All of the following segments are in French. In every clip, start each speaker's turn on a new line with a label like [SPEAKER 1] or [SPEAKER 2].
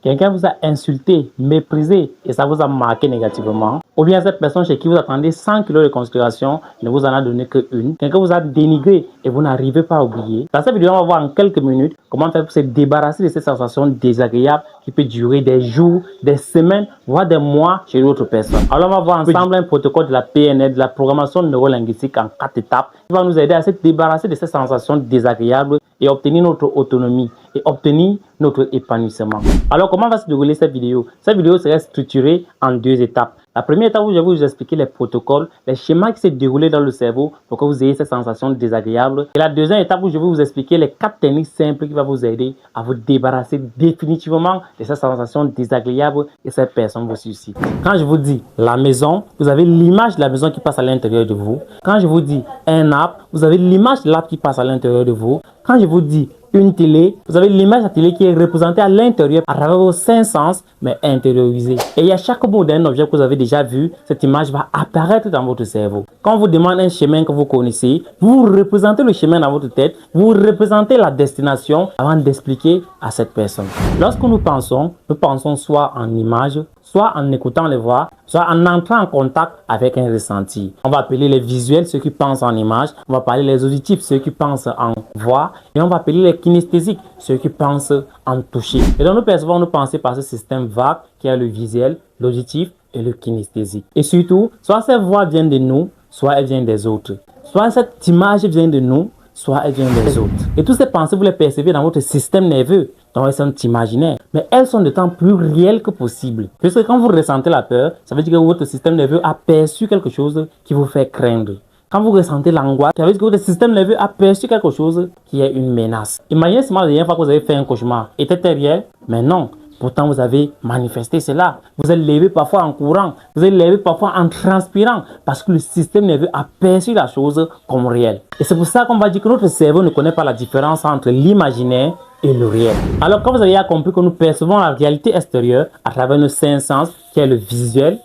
[SPEAKER 1] Quelqu'un vous a insulté, méprisé et ça vous a marqué négativement. Ou bien cette personne chez qui vous attendez 100 kilos de considération ne vous en a donné qu'une. Quelqu'un vous a dénigré et vous n'arrivez pas à oublier. Dans cette vidéo, on va voir en quelques minutes comment faire pour se débarrasser de ces sensations désagréables qui peuvent durer des jours, des semaines, voire des mois chez l'autre personne. Alors on va voir ensemble un protocole de la PNL, de la programmation neurolinguistique en 4 étapes qui va nous aider à se débarrasser de ces sensations désagréables et obtenir notre autonomie et obtenir notre épanouissement. Alors comment va se dérouler cette vidéo? Cette vidéo sera structurée en 2 étapes. La première étape où je vais vous expliquer les protocoles, les schémas qui se déroulent dans le cerveau pour que vous ayez ces sensations désagréables. Et la deuxième étape où je vais vous expliquer les 4 techniques simples qui vont vous aider à vous débarrasser définitivement de ces sensations désagréables et ces personnes vous suscitent. Quand je vous dis la maison, vous avez l'image de la maison qui passe à l'intérieur de vous. Quand je vous dis un arbre, vous avez l'image de l'arbre qui passe à l'intérieur de vous. Quand je vous dis une télé, vous avez l'image de la télé qui est représentée à l'intérieur à travers vos 5 sens, mais intériorisée. Et à chaque mot d'un objet que vous avez déjà vu, cette image va apparaître dans votre cerveau. Quand on vous demande un chemin que vous connaissez, vous représentez le chemin dans votre tête, vous représentez la destination avant d'expliquer à cette personne. Lorsque nous pensons soit en images, soit en écoutant les voix, soit en entrant en contact avec un ressenti. On va appeler les visuels ceux qui pensent en images, on va parler les auditifs ceux qui pensent en voix, et on va appeler les kinesthésiques ceux qui pensent en toucher. Et donc nous percevons nos pensées par ce système vague qui est le visuel, l'auditif et le kinesthésique. Et surtout, soit cette voix vient de nous, soit elle vient des autres. Soit cette image vient de nous, soit elle vient des autres. Et toutes ces pensées, vous les percevez dans votre système nerveux, donc elles sont imaginaires. Mais elles sont de temps plus réelles que possible. Puisque quand vous ressentez la peur, ça veut dire que votre système nerveux a perçu quelque chose qui vous fait craindre. Quand vous ressentez l'angoisse, ça veut dire que votre système nerveux a perçu quelque chose qui est une menace. Imaginez seulement la dernière fois que vous avez fait un cauchemar. Était-il réel? Mais non. Pourtant, vous avez manifesté cela. Vous êtes levé parfois en courant. Vous êtes levé parfois en transpirant. Parce que le système nerveux a perçu la chose comme réelle. Et c'est pour ça qu'on va dire que notre cerveau ne connaît pas la différence entre l'imaginaire et le réel. Alors, quand vous avez compris que nous percevons la réalité extérieure à travers nos 5 sens, qui est le visuel,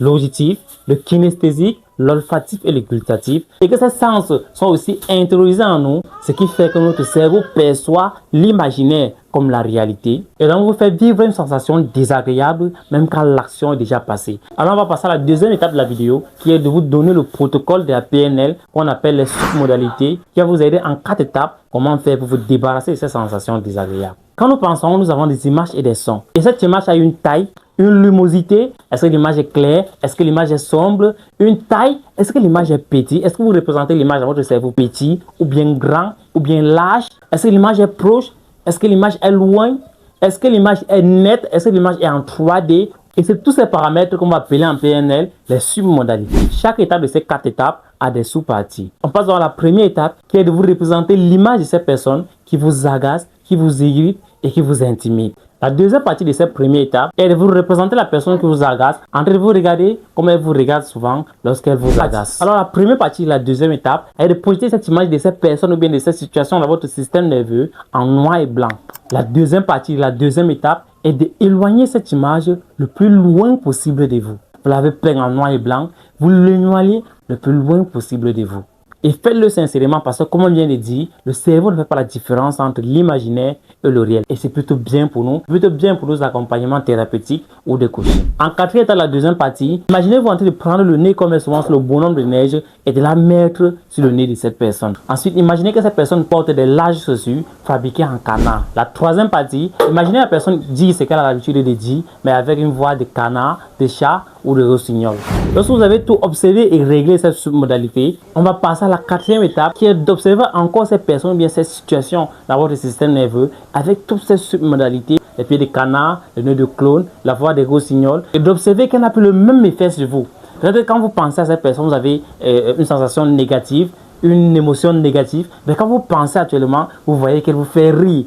[SPEAKER 1] l'auditif, le kinesthésique, l'olfatif et le gustatif, et que ces sens sont aussi intériorisés en nous, ce qui fait que notre cerveau perçoit l'imaginaire comme la réalité, et donc vous fait vivre une sensation désagréable même quand l'action est déjà passée. Alors on va passer à la deuxième étape de la vidéo, qui est de vous donner le protocole de la PNL qu'on appelle les submodalités, qui va vous aider en 4 étapes comment faire pour vous débarrasser de ces sensations désagréables. Quand nous pensons, nous avons des images et des sons, et cette image a une taille, une lumosité, est-ce que l'image est claire, est-ce que l'image est sombre, une taille, est-ce que l'image est petite, est-ce que vous représentez l'image dans votre cerveau petit, ou bien grand, ou bien large, est-ce que l'image est proche, est-ce que l'image est loin, est-ce que l'image est nette, est-ce que l'image est en 3D, et c'est tous ces paramètres qu'on va appeler en PNL les submodalités. Chaque étape de ces 4 étapes a des sous-parties. On passe dans la première étape qui est de vous représenter l'image de ces personnes qui vous agacent, qui vous irritent et qui vous intimident. La deuxième partie de cette première étape est de vous représenter la personne qui vous agace en train de vous regarder comme elle vous regarde souvent lorsqu'elle vous agace. Alors la première partie de la deuxième étape est de projeter cette image de cette personne ou bien de cette situation dans votre système nerveux en noir et blanc. La deuxième partie de la deuxième étape est d'éloigner cette image le plus loin possible de vous. Vous l'avez peint en noir et blanc, vous l'éloignez le plus loin possible de vous. Et faites-le sincèrement parce que, comme on vient de dire, le cerveau ne fait pas la différence entre l'imaginaire et le réel. Et c'est plutôt bien pour nous, nos accompagnements thérapeutiques ou de coaching. En quatrième étape, la deuxième partie, imaginez-vous en train de prendre le nez comme souvent sur le bonhomme de neige et de la mettre sur le nez de cette personne. Ensuite, imaginez que cette personne porte des larges chaussures fabriquées en canard. La troisième partie, imaginez la personne dire ce qu'elle a l'habitude de dire, mais avec une voix de canard, de chat ou de rossignol. Lorsque vous avez tout observé et réglé cette submodalité, on va passer à la quatrième étape qui est d'observer encore ces personnes ou bien ces situations dans votre système nerveux avec toutes ces submodalités, les pieds de canard, le nez de clown, la voix de rossignol, et d'observer qu'elle n'a plus le même effet sur vous. Peut-être quand vous pensez à cette personne, vous avez une sensation négative, une émotion négative, mais quand vous pensez actuellement, vous voyez qu'elle vous fait rire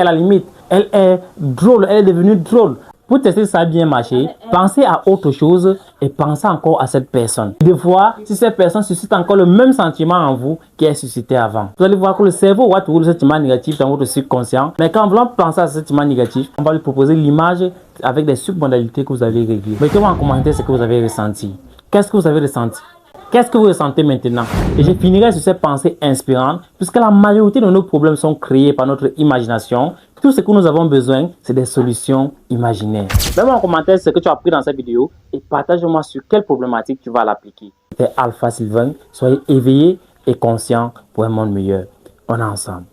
[SPEAKER 1] à la limite. Elle est drôle, elle est devenue drôle. Pour tester si ça a bien marché, pensez à autre chose et pensez encore à cette personne. De voir si cette personne suscite encore le même sentiment en vous qu'elle suscitait avant. Vous allez voir que le cerveau va trouver le sentiment négatif dans votre subconscient. Mais quand vous voulez penser à ce sentiment négatif, on va lui proposer l'image avec des submodalités que vous avez réglées. Mettez-moi en commentaire ce que vous avez ressenti. Qu'est-ce que vous avez ressenti? Qu'est-ce que vous ressentez maintenant? Et je finirai sur cette pensée inspirante, puisque la majorité de nos problèmes sont créés par notre imagination, Tout ce que nous avons besoin, c'est des solutions imaginaires. Mets-moi en commentaire ce que tu as appris dans cette vidéo et partage-moi sur quelle problématique tu vas l'appliquer. C'était Alpha Sylvain. Soyez éveillés et conscients pour un monde meilleur. On est ensemble.